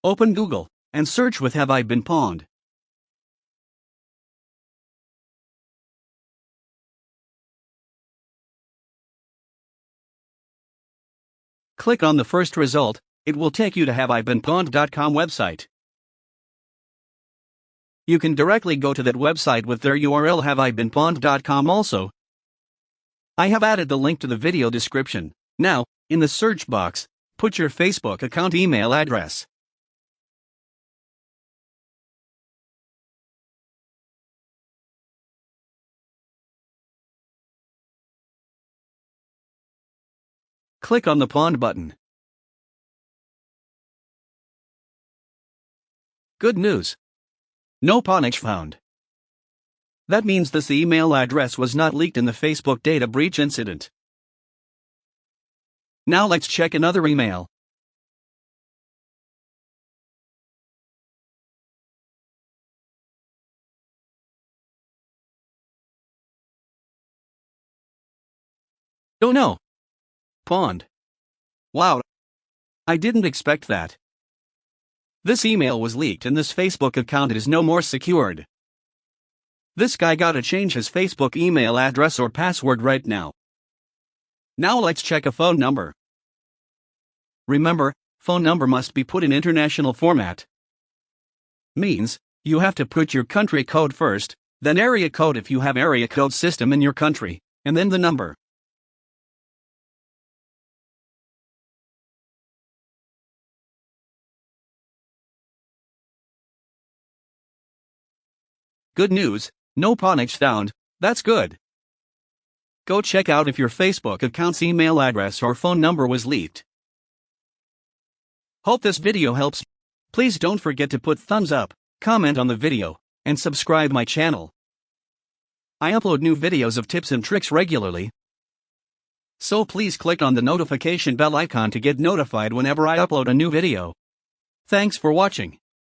Open Google and search with "Have I been pwned?" Click on the first result. It will take you to haveibeenpwned.com website. You can directly go to that website with their URL haveibeenpwned.com also. I have added the link to the video description. Now, in the search box, put your Facebook account email address. Click on the Pwned button. Good news! No pwnage found. That means this email address was not leaked in the Facebook data breach incident. Now let's check another email. Oh no! Pwned. Wow. I didn't expect that. This email was leaked and this Facebook account is no more secured. This guy gotta change his Facebook email address or password right now. Now let's check a phone number. Remember, phone number must be put in international format. Means, you have to put your country code first, then area code if you have area code system in your country, and then the number. Good news, no pwnage found. That's good. Go check out if your Facebook account's email address or phone number was leaked. Hope this video helps. Please don't forget to put thumbs up, comment on the video, and subscribe my channel. I upload new videos of tips and tricks regularly. So please click on the notification bell icon to get notified whenever I upload a new video. Thanks for watching.